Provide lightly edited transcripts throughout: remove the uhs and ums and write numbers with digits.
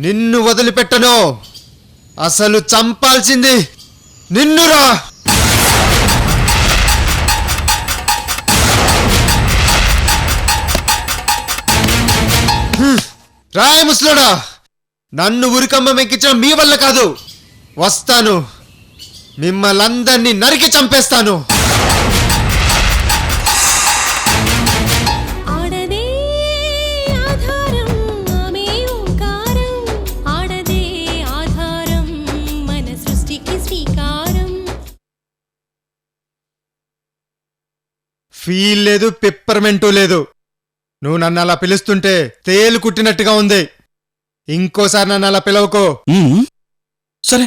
నిన్ను వదిలిపెట్టను. అసలు చంపాల్సింది నిన్నురా. రాయ ముసలోడా, నన్ను ఉరికమ్మ ఎక్కించడం మీ వల్ల కాదు. వస్తాను, మిమ్మల్ందరినీ నరికి చంపేస్తాను. ఫీల్ లేదు, పెప్పర్మెంటూ లేదు. నువ్వు నన్ను అలా పిలుస్తుంటే తేలు కుట్టినట్టుగా ఉంది. ఇంకోసారి నన్ను అలా పిలవకో. సరే,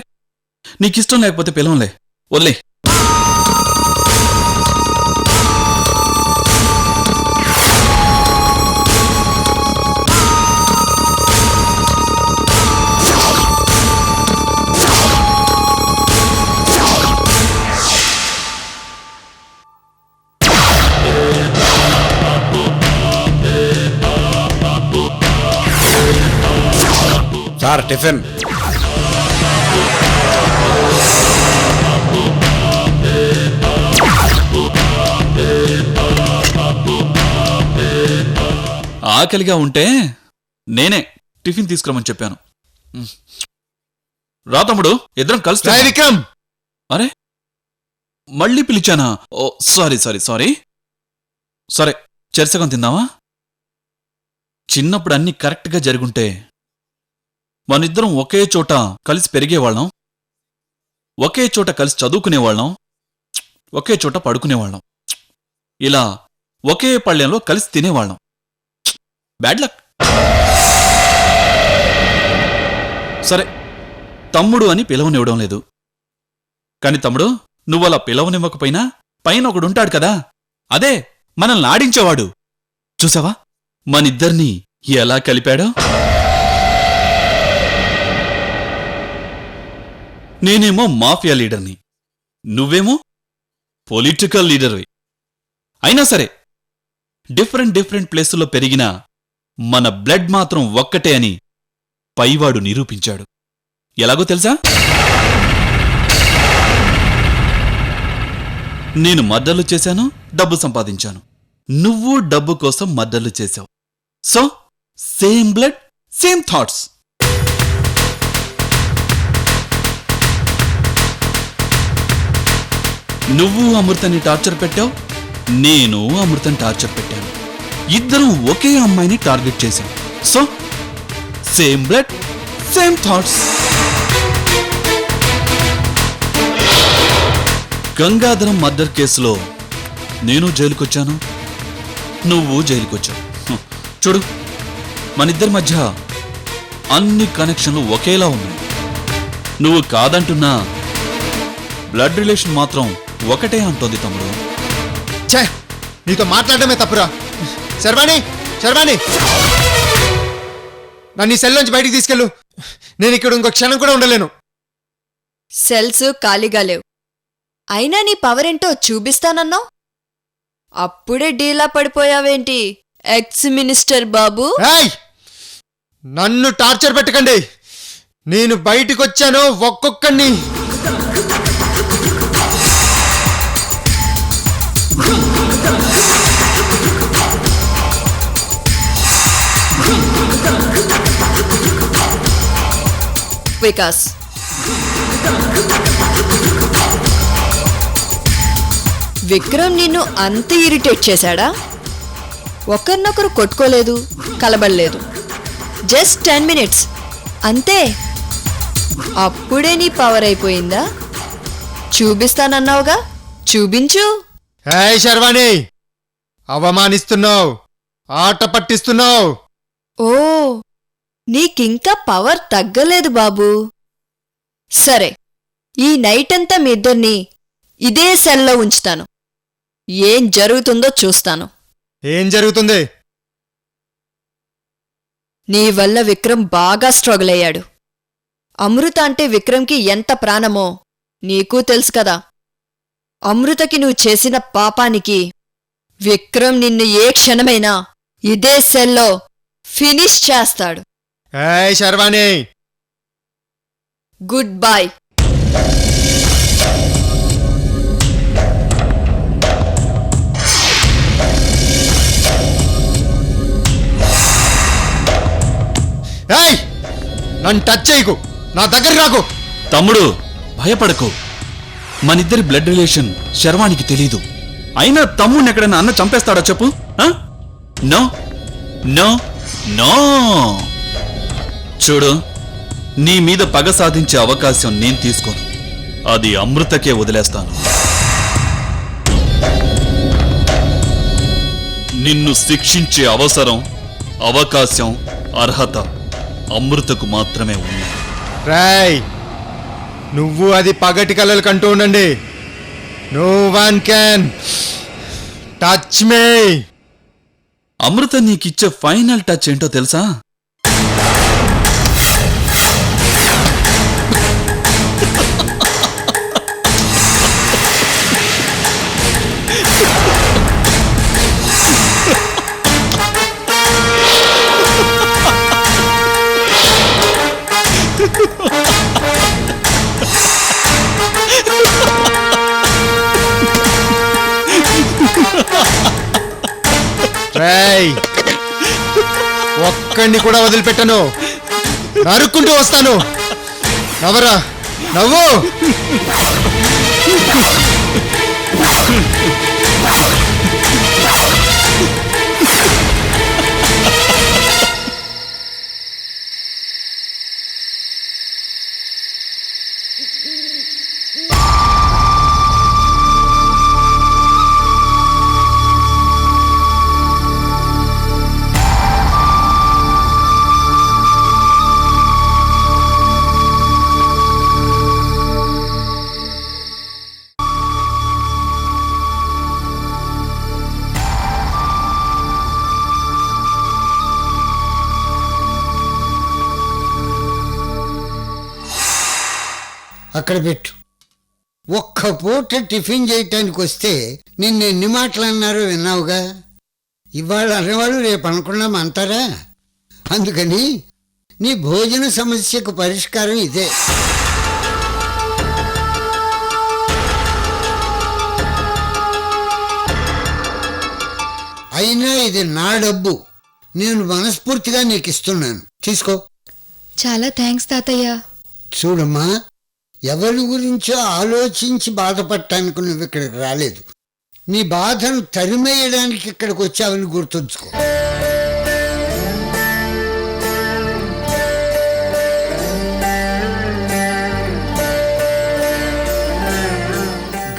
నీకిష్టం లేకపోతే పిలవలే, వదిలే. Sir, tiffin. ఆకలిగా ఉంటే నేనే టిఫిన్ తీసుకురమని చెప్పాను. రా తమ్ముడు, ఇద్దరం కలుస్తా. విక్రమ్, అరే మళ్ళీ పిలిచానా? ఓ సారీ సారీ సారీ. సరే, చెరసగం తిందామా? చిన్నప్పుడు అన్నీ కరెక్ట్గా జరుగుంటే మనిద్దరం ఒకే చోట కలిసి పెరిగేవాళ్ళం, ఒకే చోట కలిసి చదువుకునేవాళ్ళం, ఒకే చోట పడుకునేవాళ్ళం, ఇలా ఒకే పళ్ళెంలో కలిసి తినేవాళ్ళం. Bad luck. సరే, తమ్ముడు అని పిలవనివ్వడం లేదు. కాని తమ్ముడు, నువ్వలా పిలవనివ్వకపోయినా పైన ఒకడుంటాడు కదా, అదే మనల్ని ఆడించేవాడు. చూసావా మనిద్దరినీ ఎలా కలిపాడో? నేనేమో మాఫియా లీడర్ని, నువ్వేమో పొలిటికల్ లీడర్వి. అయినా సరే, డిఫరెంట్ ప్లేసుల్లో పెరిగిన మన బ్లడ్ మాత్రం ఒక్కటే అని పైవాడు నిరూపించాడు. ఎలాగో తెలుసా? నేను మర్డర్లు చేశాను, డబ్బు సంపాదించాను. నువ్వు డబ్బు కోసం మర్డర్లు చేశావు. So same blood, same thoughts. నువ్వు అమృతని టార్చర్ పెట్టావు, నేను అమృతని టార్చర్ పెట్టాను. ఇద్దరం ఒకే అమ్మాయిని టార్గెట్ చేశాం. So same blood, same thoughts. Gangadharam murder కేసులో నేను జైలుకొచ్చాను, నువ్వు జైలుకొచ్చావు. చూడు, మనిద్దరి మధ్య అన్ని కనెక్షన్లు ఒకేలా ఉన్నాయి. నువ్వు కాదంటున్నా బ్లడ్ రిలేషన్ మాత్రం ఒకటే అంటోంది తమ్ముడు. ఛే, నీతో మాట్లాడమే తప్పురా. శర్వాణి, శర్వాణి, నన్ను ఈ సెల్ నుంచి బయటికి తీసుకెళ్ళు. నేను ఇక్కడ ఇంకో క్షణం కూడా ఉండలేను. సెల్స్ ఖాళీగా లేవు. అయినా నీ పవర్ ఏంటో చూపిస్తానన్నావు. అప్పుడే డీలా పడిపోయావేంటి ఎక్స్ మినిస్టర్ బాబు? ఏయ్, నన్ను టార్చర్ పెట్టకండి. నేను బయటికొచ్చాను ఒక్కొక్కడిని. వికాస్, విక్రమ్ నిన్ను అంత ఇరిటేట్ చేశాడా? ఒకరినొకరు కొట్టుకోలేదు, కలబడలేదు. జస్ట్ 10 minutes అంతే. అప్పుడే నీ పవర్ అయిపోయిందా? చూపిస్తానన్నావుగా, చూపించు. ఏయ్ శర్వాణి, అవమానిస్తున్నావు, ఆట పట్టిస్తున్నావు. ఓ, నీకింకా పవర్ తగ్గలేదు బాబూ. సరే, ఈ నైట్ అంతా మీ ఇద్దరినీ ఇదే సెల్లో ఉంచుతాను. ఏం జరుగుతుందో చూస్తాను. ఏం జరుగుతుంది? నీ వల్ల విక్రమ్ బాగా స్ట్రగుల్ అయ్యాడు. అమృత అంటే విక్రమ్కి ఎంత ప్రాణమో నీకూ తెలుసు కదా. అమృతకి నువ్వు చేసిన పాపానికి విక్రమ్ నిన్ను ఏ క్షణమైనా ఇదే సెల్లో ఫినిష్ చేస్తాడు. ఏయ్ శర్వాణి, గుడ్ బై. ఏయ్ నన్ను టచ్ చేయకు, నా దగ్గర రాకు. తమ్ముడు భయపడకు, మనిద్దరి బ్లడ్ రిలేషన్ శర్వానికి తెలీదు. అయినా తమ్ముడిని ఎక్కడైనా అన్న చంపేస్తాడా చెప్పు? No no no. చూడు, నీ మీద పగ సాధించే అవకాశం నేను తీసుకోను. అది అమృతకే వదిలేస్తాను. నిన్ను శిక్షించే అవసరం, అవకాశం, అర్హత అమృతకు మాత్రమే ఉంది. రాయ్, నువ్వు అది పగటి కలలు కంటూ ఉండండి. No one can touch me. Amrutha నీకిచ్చే ఫైనల్ టచ్ ఏంటో తెలుసా? రాయ్, ఒక్కడిని కూడా వదిలిపెట్టను, నరుక్కుంటూ వస్తాను. నవ్వరా, నవ్వు. అక్కడ పెట్టు. ఒక్క పూట టిఫిన్ చేయటానికి వస్తే నిన్న ఎన్ని మాటలు అన్నారో విన్నావుగా. ఇవాళ అనేవాళ్ళు రేపు అనుకున్నాం అంటారా? అందుకని నీ భోజన సమస్యకు పరిష్కారం ఇదే. అయినా ఇది నా డబ్బు, నేను మనస్ఫూర్తిగా నీకు ఇస్తున్నాను, తీసుకో. చాలా థ్యాంక్స్ తాతయ్య. చూడమ్మా, ఎవరి గురించో ఆలోచించి బాధపడటానికి నువ్వు ఇక్కడికి రాలేదు. నీ బాధను తరిమేయడానికి ఇక్కడికి వచ్చావని గుర్తుంచుకో.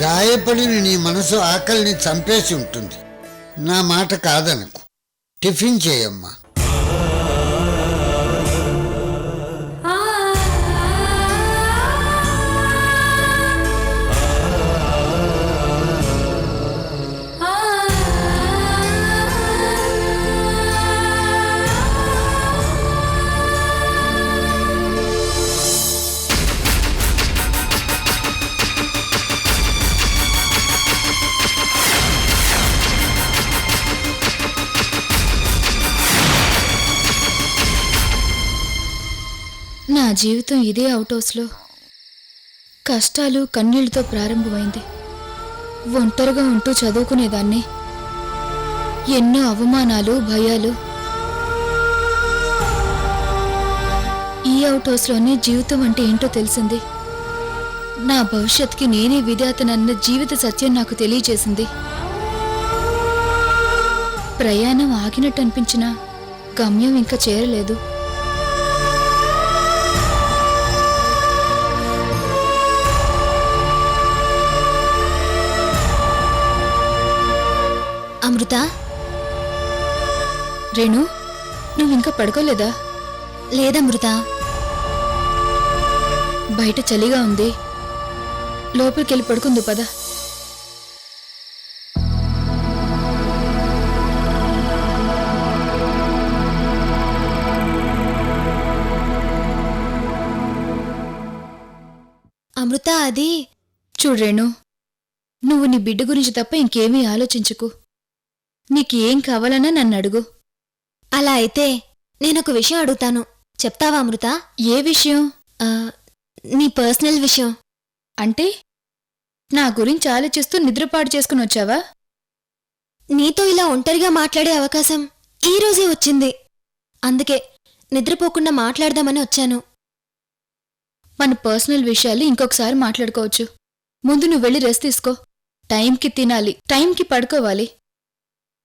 గాయపడిన నీ మనసు ఆకలిని చంపేసి ఉంటుంది. నా మాట కాదనకు, టిఫిన్ చేయమ్మా. నా జీవితం ఇదే అవుట్ హౌస్లో కష్టాలు కన్నీళ్లతో ప్రారంభమైంది. ఒంటరిగా ఉంటూ చదువుకునేదాన్ని. ఎన్నో అవమానాలు, భయాలు. ఈ అవుట్ హౌస్లోనే జీవితం అంటే ఏంటో తెలిసింది. నా భవిష్యత్తుకి నేనే విధాతనన్న జీవిత సత్యం నాకు తెలియజేసింది. ప్రయాణం ఆగినట్టు అనిపించినా గమ్యం ఇంకా చేరలేదు. అమృత, రేణు, నువ్వింకా పడుకోలేదా? లేదమృత. బయట చలిగా ఉంది, లోపలికెళ్ళి పడుకుందు పద. అమృత, అది చూడ్రేణు, నువ్వు నీ బిడ్డ గురించి తప్ప ఇంకేమీ ఆలోచించకు. నీకేం కావాలన్నా నన్ను అడుగు. అలా అయితే నేనొక విషయం అడుగుతాను, చెప్తావా అమృత? ఏ విషయం? ఆ, నీ పర్సనల్ విషయం. అంటే నా గురించి ఆలోచిస్తూ నిద్రపాటు చేసుకుని వచ్చావా? నీతో ఇలా ఒంటరిగా మాట్లాడే అవకాశం ఈ రోజే వచ్చింది. అందుకే నిద్రపోకుండా మాట్లాడదామని వచ్చాను. మన పర్సనల్ విషయాలు ఇంకొకసారి మాట్లాడుకోవచ్చు. ముందు నువ్వు వెళ్ళి రెస్ట్ తీసుకో. టైంకి తినాలి, టైంకి పడుకోవాలి.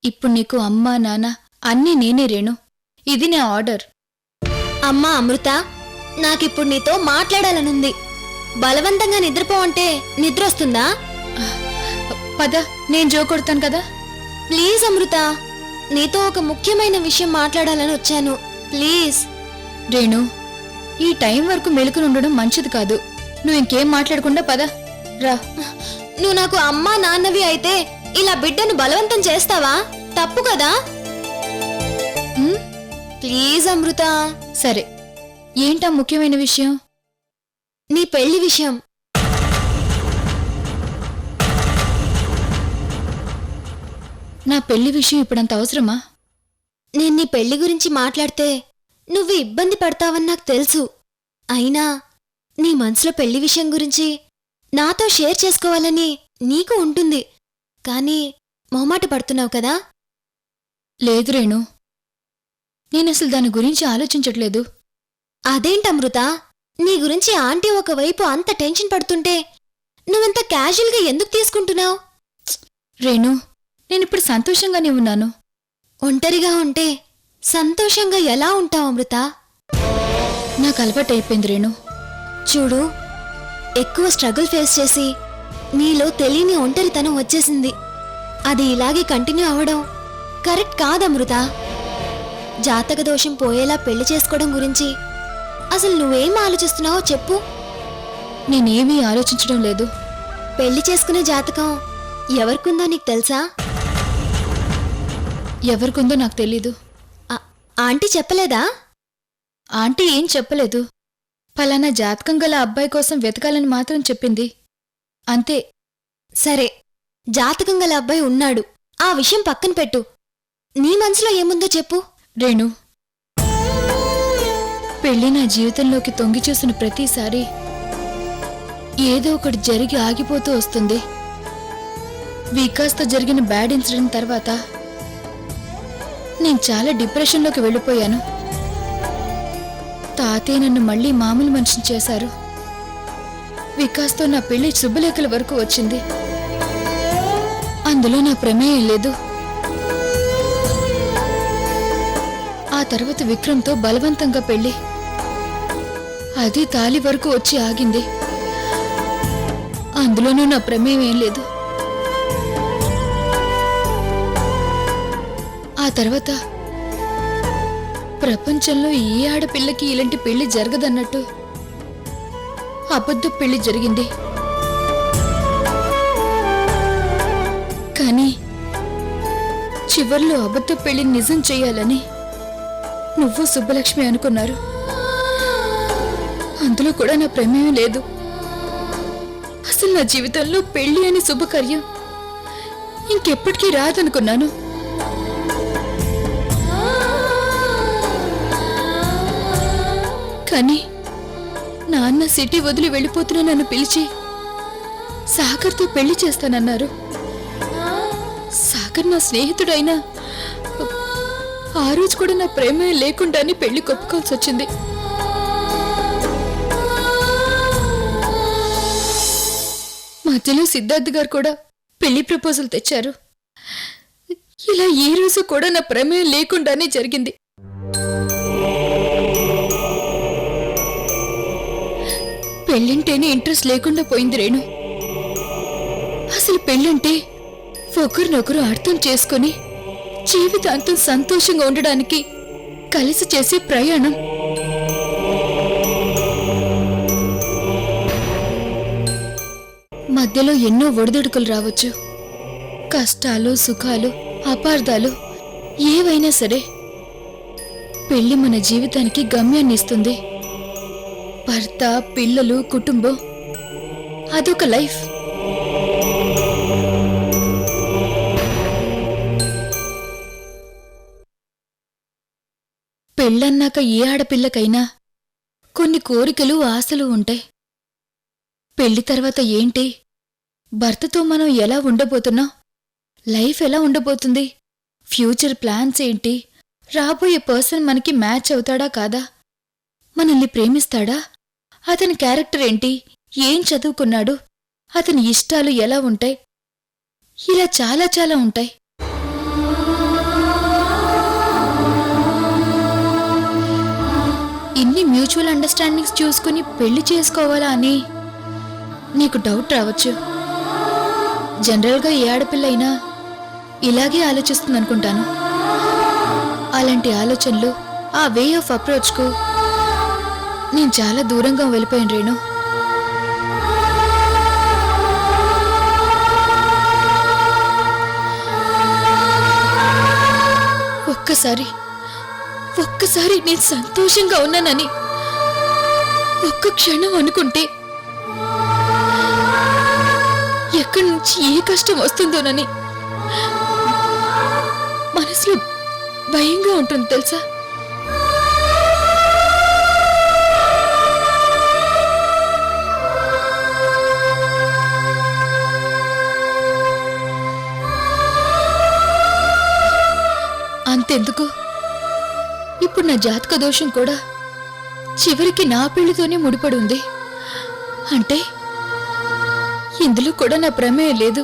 ఇప్పుడు నీకు అమ్మా నాన్న అన్నీ నేనే రేణు. ఇది నా ఆర్డర్. అమ్మా అమృత, నాకిప్పుడు నీతో మాట్లాడాలనుంది. బలవంతంగా నిద్రపో అంటే నిద్ర వస్తుందా? పద, నేను జో కొడతాను కదా. ప్లీజ్ అమృత, నీతో ఒక ముఖ్యమైన విషయం మాట్లాడాలని వచ్చాను. ప్లీజ్. రేణు, ఈ టైం వరకు మెలుకుని ఉండడం మంచిది కాదు. నువ్వు ఇంకేం మాట్లాడకుండా పద రా. నువ్వు నాకు అమ్మా నాన్నవి అయితే ఇలా బిడ్డను బలవంతం చేస్తావా? తప్పు కదా. ఉమ్, ప్లీజ్ అమృత. సరే, ఏంటా ముఖ్యమైన విషయం? నీ పెళ్లి విషయం. నా పెళ్లి విషయం ఇప్పుడంత అవసరమా? నేను నీ పెళ్లి గురించి మాట్లాడితే నువ్వు ఇబ్బంది పడతావని నాకు తెలుసు. అయినా నీ మనసులో పెళ్లి విషయం గురించి నాతో షేర్ చేసుకోవాలని నీకు ఉంటుంది. కానీ మొహమాట పడుతున్నావు కదా. లేదు రేణు, నేనసలు దాని గురించి ఆలోచించట్లేదు. అదేంటమృత, నీ గురించి ఆంటీ ఒకవైపు అంత టెన్షన్ పడుతుంటే నువ్వింత క్యాజువల్గా ఎందుకు తీసుకుంటున్నావు? రేణు, నేనిప్పుడు సంతోషంగానే ఉన్నాను. ఒంటరిగా ఉంటే సంతోషంగా ఎలా ఉంటావు అమృత? నాకు అలవాటైపోయింది రేణు. చూడు, ఎక్కువ స్ట్రగుల్ ఫేస్ చేసి నీలో తెలియని ఒంటరితనం వచ్చేసింది. అది ఇలాగే కంటిన్యూ అవ్వడం కరెక్ట్ కాదమృత. జాతక దోషం పోయేలా పెళ్లి చేసుకోవడం గురించి అసలు నువ్వేం ఆలోచిస్తున్నావో చెప్పు. నేనేమీ ఆలోచించడం లేదు. పెళ్లి చేసుకునే జాతకం ఎవరికుందో నీకు తెలుసా? ఎవరికుందో నాకు తెలీదు. ఆంటీ చెప్పలేదా? ఆంటీ ఏం చెప్పలేదు. ఫలానా జాతకం గల అబ్బాయి కోసం వెతకాలని మాత్రం చెప్పింది. అంతే. సరే, జాతకం గల అబ్బాయి ఉన్నాడు, ఆ విషయం పక్కన పెట్టు. నీ మనసులో ఏముందో చెప్పు. రేణు, పెళ్లి నా జీవితంలోకి తొంగి చూసిన ప్రతిసారి ఏదో ఒకటి జరిగి ఆగిపోతూ వస్తుంది. వికాస్తో జరిగిన బ్యాడ్ ఇన్సిడెంట్ తర్వాత నేను చాలా డిప్రెషన్లోకి వెళ్ళిపోయాను. తాతయ్య నన్ను మళ్ళీ మామూలు మనిషిని చేశారు. వికాస్తో నా పెళ్లి శుభలేఖల వరకు వచ్చింది. అందులో నా ప్రమేయం లేదు. ఆ తర్వాత విక్రమ్తో బలవంతంగా పెళ్లి. అది తాలి వరకు వచ్చి ఆగింది. అందులోనూ నా ప్రమేయం ఏం లేదు. ఆ తర్వాత ప్రపంచంలో ఏ ఆడపిల్లకి ఇలాంటి పెళ్లి జరగదన్నట్టు అబద్ధ పెళ్లి జరిగింది. కానీ చివర్లో అబద్ధ పెళ్లి నిజం చెయ్యాలని నువ్వు సుబ్బలక్ష్మి అనుకున్నారు. అందులో కూడా నా ప్రమేయం లేదు. అసలు నా జీవితంలో పెళ్లి అనే శుభకార్యం ఇంకెప్పటికీ రాదనుకున్నాను. కానీ నాన్న సిటీ వదిలి వెళ్ళిపోతున్నా నన్ను పిలిచి సాగర్తో పెళ్లి చేస్తానన్నారు. సాగర్ నా స్నేహితుడైనా ఆ రోజు కూడా నా ప్రేమ లేకుండానే పెళ్లి కొప్పుకోవాల్సి వచ్చింది. మధ్యలో సిద్ధార్థ్ గారు కూడా పెళ్లి ప్రపోజల్ తెచ్చారు. ఇలా ఏ రోజు కూడా నా ప్రమేయం లేకుండానే జరిగింది. పెళ్ళంటేనే ఇంట్రెస్ట్ లేకుండా పోయింది రేణు. అసలు పెళ్ళంటే ఒకరినొకరు అర్థం చేసుకుని జీవితాంతం సంతోషంగా ఉండడానికి కలిసి చేసే ప్రయాణం. మధ్యలో ఎన్నో ఒడిదుడుకులు రావచ్చు. కష్టాలు, సుఖాలు, అపార్థాలు ఏవైనా సరే పెళ్లి మన జీవితానికి గమ్యాన్ని ఇస్తుంది. భర్త, పిల్లలు, కుటుంబం అదొక లైఫ్. పెళ్ళ పెళ్ళన్నాక ఏ ఆడపిల్లకైనా కొన్ని కోరికలు ఆశలు ఉంటాయి. పెళ్లి తర్వాత ఏంటి, భర్తతో మనం ఎలా ఉండబోతున్నాం, లైఫ్ ఎలా ఉండబోతుంది, ఫ్యూచర్ ప్లాన్స్ ఏంటి, రాబోయే పర్సన్ మనకి మ్యాచ్ అవుతాడా కాదా, మనల్ని ప్రేమిస్తాడా, అతని క్యారెక్టర్ ఏంటి, ఏం చదువుకున్నాడు, అతని ఇష్టాలు ఎలా ఉంటాయి, ఇలా చాలా చాలా ఉంటాయి. ఇన్ని మ్యూచువల్ అండర్స్టాండింగ్స్ చూసుకుని పెళ్లి చేసుకోవాలా అని నీకు డౌట్ రావచ్చు. జనరల్గా ఏ ఆడపిల్లైనా ఇలాగే ఆలోచిస్తుందనుకుంటాను. అలాంటి ఆలోచనలు, ఆ వే ఆఫ్ అప్రోచ్కు నేను చాలా దూరంగా వెళ్ళిపోయాను రేణు. ఒక్కసారి నేను సంతోషంగా ఉన్నానని ఒక్క క్షణం అనుకుంటే ఎక్కడి నుంచి ఏ కష్టం వస్తుందోనని మనసులో భయంగా ఉంటుంది తెలుసా. అంతెందుకు, ఇప్పుడు నా జాతక దోషం కూడా చివరికి నా పెళ్లితోనే ముడిపడి ఉంది. అంటే ఇందులో కూడా నా ప్రమేయం లేదు.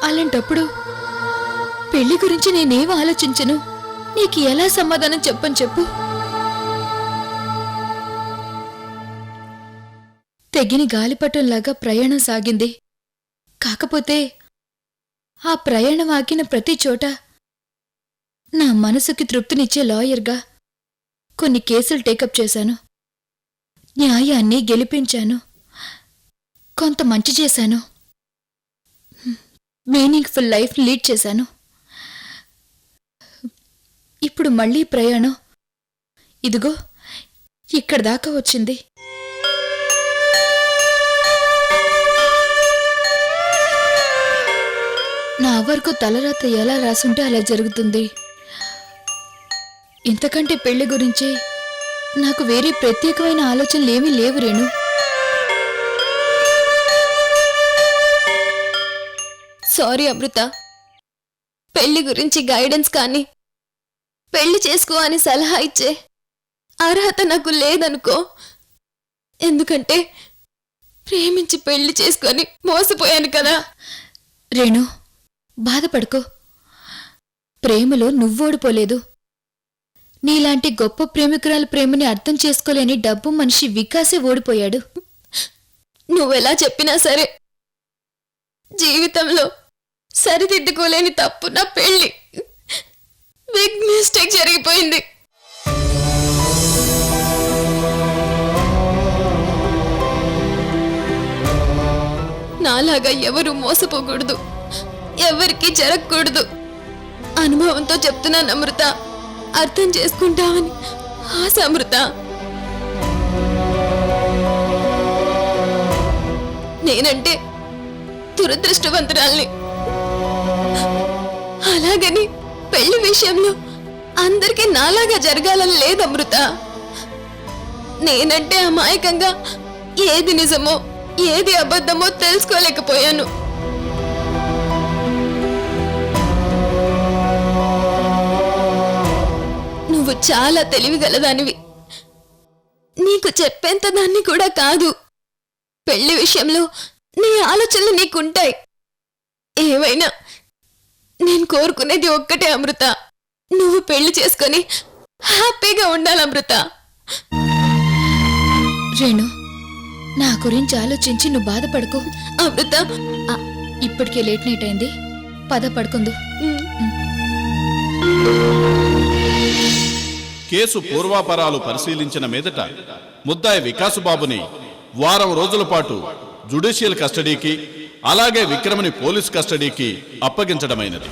అలాంటప్పుడు పెళ్లి గురించి నేనేం ఆలోచించను, నీకు ఎలా సమాధానం చెప్పని చెప్పు. తెగిని గాలిపటంలాగా ప్రయాణం సాగింది. కాకపోతే ఆ ప్రయాణం ఆగిన ప్రతి చోట నా మనసుకి తృప్తినిచ్చే లాయర్గా కొన్ని కేసులు టేకప్ చేశాను. న్యాయాన్ని గెలిపించాను. కొంత మంచి చేశాను. మీనింగ్ఫుల్ లైఫ్ లీడ్ చేశాను. ఇప్పుడు మళ్ళీ ప్రయాణం ఇదిగో ఇక్కడ దాకా వచ్చింది. నా వరకు తలరాత ఎలా రాసుంటే అలా జరుగుతుంది. ఇంతకంటే పెళ్లి గురించి నాకు వేరే ప్రత్యేకమైన ఆలోచనలు ఏమీ లేవు రేణు. సారీ అమృత, పెళ్లి గురించి గైడెన్స్ కానీ పెళ్లి చేసుకో అని సలహా ఇచ్చే అర్హత నాకు లేదనుకో. ఎందుకంటే ప్రేమించి పెళ్లి చేసుకొని మోసపోయాను కదా. రేణు, బాధపడుకో. ప్రేమలో నువ్వోడిపోలేదు. నీలాంటి గొప్ప ప్రేమికురాల ప్రేమని అర్థం చేసుకోలేని డబ్బు మనిషి వికాసే ఓడిపోయాడు. నువ్వెలా చెప్పినా సరే జీవితంలో సరిదిద్దుకోలేని తప్పు నా పెళ్లి. బిగ్ మిస్టేక్ జరిగిపోయింది. నాలాగా ఎవరు మోసపోకూడదు, ఎవరికి జరగకూడదు. అనుభవంతో చెప్తున్నాను అమృత, అర్థం చేసుకుంటావని ఆశ అమృత. నేనంటే దురదృష్టవంతురాల్ని. అలాగని పెళ్లి విషయంలో అందరికీ నాలాగా జరగాలని లేదు అమృత. నేనంటే అమాయకంగా ఏది నిజమో ఏది అబద్ధమో తెలుసుకోలేకపోయాను. నువ్వు చాలా తెలివిగలదానివి. నీకు చెప్పేంత దాన్ని కూడా కాదు. పెళ్లి విషయంలో నీ ఆలోచనలు నీకుంటాయి. ఏవైనా నేను కోరుకునేది ఒక్కటే అమృత, నువ్వు పెళ్లి చేసుకొని హ్యాపీగా ఉండాలి అమృత. రేణు, నా గురించి ఆలోచించి నువ్వు బాధపడుకో. అమృత, ఇప్పటికే లేట్ నైట్ అయింది, పద పడుకుందు. కేసు పూర్వాపరాలు పరిశీలించిన మీదట ముద్దాయి వికాసుబాబుని వారం రోజుల పాటు జ్యుడిషియల్ కస్టడీకి, అలాగే విక్రమ్ని పోలీస్ కస్టడీకి అప్పగించడమైనది.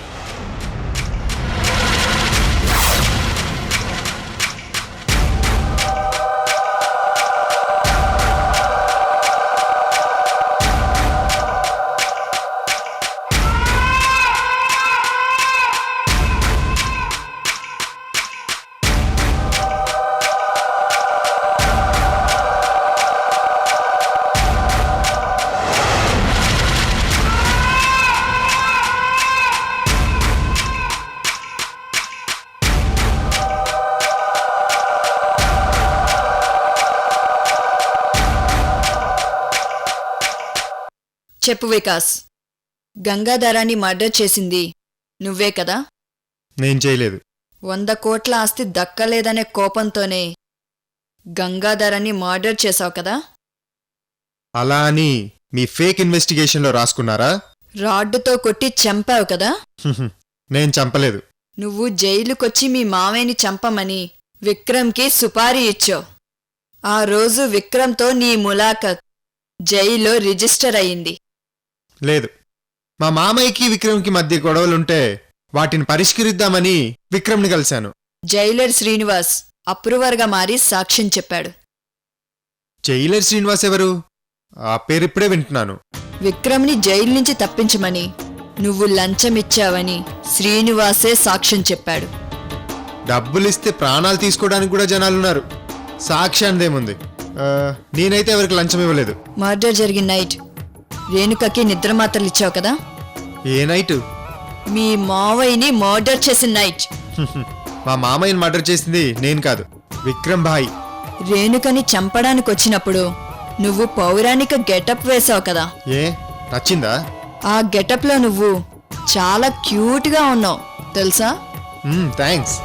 చెప్పు వికాస్, గంగాధరాన్ని మర్డర్ చేసింది నువ్వే కదా? నేను చేయలేదు. 100 కోట్ల ఆస్తి దక్కలేదనే కోపంతోనే గంగాధరాన్ని మర్డర్ చేశావు కదా? అలా అని మీ ఫేక్ ఇన్వెస్టిగేషన్లో రాసుకున్నారా? రాడ్డుతో కొట్టి చంపావు కదా? నేను చంపలేదు. నువ్వు జైలుకొచ్చి మీ మావయ్యని చంపమని విక్రమ్కి సుపారీ ఇచ్చావు. ఆ రోజు విక్రమ్తో నీ ములాఖత్ జైల్లో రిజిస్టర్ అయింది. లేదు, మా మామయ్యకి విక్రమ్కి మధ్య గొడవలుంటే వాటిని పరిష్కరిద్దామని విక్రమ్ని కలిశాను. జైలర్ శ్రీనివాస్ అప్రూవర్గా మారి సాక్ష్యం చెప్పాడు. జైలర్ శ్రీనివాస్ ఎవరు? ఆ పేరిప్పుడే వింటున్నాను. విక్రమ్ని జైలు నుంచి తప్పించమని నువ్వు లంచమిచ్చావని శ్రీనివాసే సాక్ష్యం చెప్పాడు. డబ్బులిస్తే ప్రాణాలు తీసుకోవడానికి కూడా జనాలున్నారు. సాక్ష్యానిదేముంది? నేనైతే ఎవరికి లంచం ఇవ్వలేదు. మర్డర్ జరిగిన నైట్ రేణుకకి నిద్రమాత్రలు ఇచ్చావు కదా? ఏ నైటు? మీ మావయ్యని మర్డర్ చేసిన నైట్. మా మామయ్యని మర్డర్ చేసింది నేను కాదు, విక్రమ్ భాయ్. రేణుకని చంపడానికొచ్చినప్పుడు నువ్వు పౌరాణిక గెటప్ వేశావు కదా? ఏ నచ్చిందా? ఆ గెటప్లో నువ్వు చాలా క్యూట్గా ఉన్నావు తెలుసా? థ్యాంక్స్.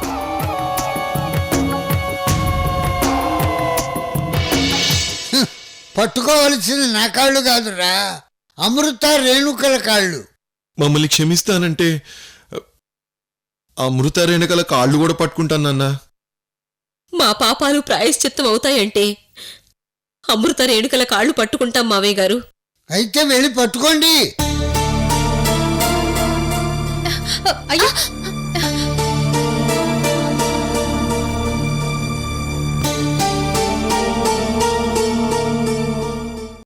పట్టుకోవలసింది నా కాళ్ళు కాదురా, అమృత రేణుకల కాళ్ళు. మమ్మల్ని క్షమిస్తానంటే అమృత రేణుకల కాళ్ళు కూడా పట్టుకుంటానన్నా. మా పాపాలు ప్రాయశ్చిత్తం అవుతాయంటే అమృత రేణుకల కాళ్ళు పట్టుకుంటాం మావయ్య గారు. అయితే వెళ్ళి పట్టుకోండి. అయ్యో